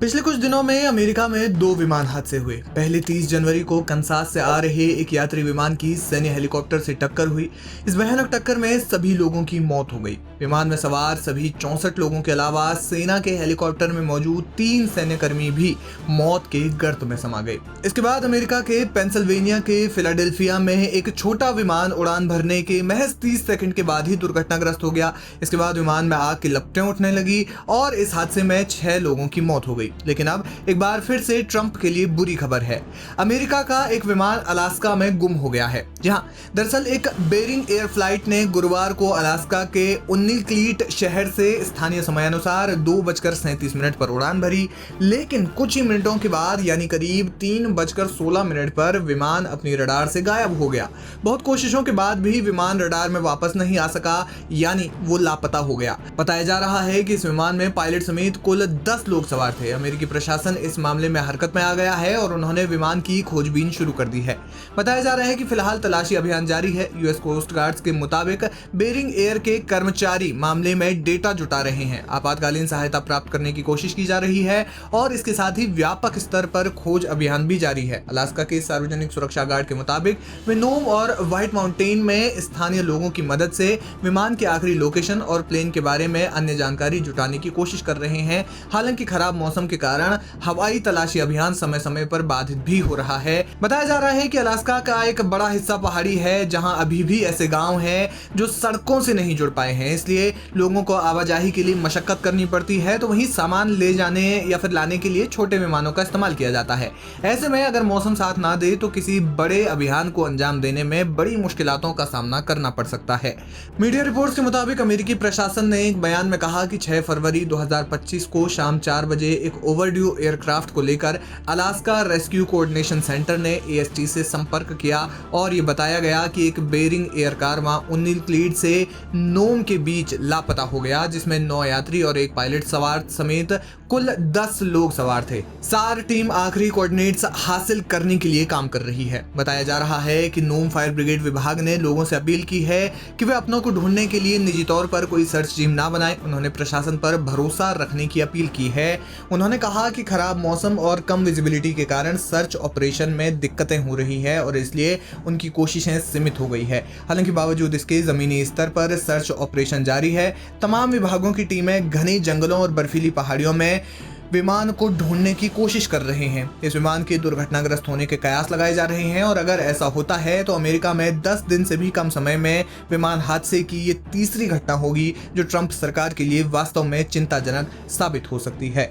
पिछले कुछ दिनों में अमेरिका में दो विमान हादसे हुए। पहले 30 जनवरी को कंसास से आ रहे एक यात्री विमान की सैन्य हेलीकॉप्टर से टक्कर हुई। इस भयानक टक्कर में सभी लोगों की मौत हो गई। विमान में सवार सभी 64 लोगों के अलावा सेना के हेलीकॉप्टर में मौजूद 3 सैन्यकर्मी भी मौत के गर्त में समा गए। इसके बाद अमेरिका के पेंसिल्वेनिया के फिलाडेल्फिया में एक छोटा विमान उड़ान भरने के महज 30 सेकंड के बाद ही दुर्घटनाग्रस्त हो गया। इसके बाद विमान में आग की लपटें उठने लगी और इस हादसे में 6 लोगों की मौत हो गई। लेकिन अब एक बार फिर से ट्रंप के लिए बुरी खबर है। अमेरिका का एक विमान अलास्का में गुम हो गया है। जहां दरअसल एक बेरिंग एयर फ्लाइट ने गुरुवार को अलास्का के उन्नीलक्लीट शहर से स्थानीय समयानुसार 2:37 पर उड़ान भरी, लेकिन कुछ ही मिनटों के बाद यानी करीब 3:16 पर विमान अपनी रडार से गायब हो गया। बहुत कोशिशों के बाद भी विमान रडार में वापस नहीं आ सका, यानी वो लापता हो गया। बताया जा रहा है कि इस विमान में पायलट समेत कुल 10 लोग सवार थे। अमेरिकी प्रशासन इस मामले में हरकत में आ गया है और उन्होंने विमान की खोजबीन शुरू कर दी है। बताया जा रहा है कि फिलहाल तलाशी अभियान जारी है। यूएस कोस्ट गार्ड के मुताबिक बेरिंग एयर के कर्मचारी मामले में डेटा जुटा रहे हैं। आपातकालीन सहायता प्राप्त करने की कोशिश की जा रही है और इसके साथ ही व्यापक स्तर पर खोज अभियान भी जारी है। अलास्का के सार्वजनिक सुरक्षा गार्ड के मुताबिक वे नोम और व्हाइट माउंटेन में स्थानीय लोगों की मदद से विमान के आखिरी लोकेशन और प्लेन के बारे में अन्य जानकारी जुटाने की कोशिश कर रहे हैं। हालांकि खराब मौसम के कारण हवाई तलाशी अभियान समय समय पर बाधित भी हो रहा है। बताया जा रहा है कि अलास्का का एक बड़ा हिस्सा पहाड़ी है, जहां अभी भी ऐसे गांव हैं जो सड़कों से नहीं जुड़ पाए हैं, इसलिए लोगों को आवाजाही के लिए मशक्कत करनी पड़ती है। तो वहीं सामान ले जाने या फिर लाने के लिए छोटे विमानों का इस्तेमाल किया जाता है। ऐसे में अगर मौसम साथ ना दे तो किसी बड़े अभियान को अंजाम देने में बड़ी मुश्किलातों का सामना करना पड़ सकता है। मीडिया रिपोर्ट्स के मुताबिक अमेरिकी प्रशासन ने एक बयान में कहा कि 6 फरवरी 2025 को शाम 4 बजे एक ओवरड्यू एयरक्राफ्ट को लेकर अलास्का रेस्क्यू कोऑर्डिनेशन सेंटर ने एएसटी से संपर्क किया और ये बताया गया कि एक बेरिंग एयर कार उन्नीलक्लीट से नोम के बीच लापता हो गया, जिसमें 9 यात्री और एक पायलट सवार समेत कुल 10 लोग सवार थे। सार टीम आखिरी कोऑर्डिनेट्स हासिल करने के लिए काम कर रही है। बताया जा रहा है कि नोम फायर ब्रिगेड विभाग ने लोगों से अपील की है कि वे अपनों को ढूंढने के लिए निजी तौर पर कोई सर्च टीम ना बनाएं। उन्होंने प्रशासन पर भरोसा रखने की अपील की है। उन्होंने कहा कि खराब मौसम और कम विजिबिलिटी के कारण सर्च ऑपरेशन में दिक्कतें हो रही है और इसलिए उनकी कोशिशें सीमित हो गई है। हालांकि बावजूद इसके जमीनी स्तर पर सर्च ऑपरेशन जारी है। तमाम विभागों की टीमें घने जंगलों और बर्फीली पहाड़ियों में विमान को ढूंढने की कोशिश कर रहे हैं। इस विमान के दुर्घटनाग्रस्त होने के कयास लगाए जा रहे हैं और अगर ऐसा होता है तो अमेरिका में 10 दिन से भी कम समय में विमान हादसे की ये तीसरी घटना होगी, जो ट्रंप सरकार के लिए वास्तव में चिंताजनक साबित हो सकती है।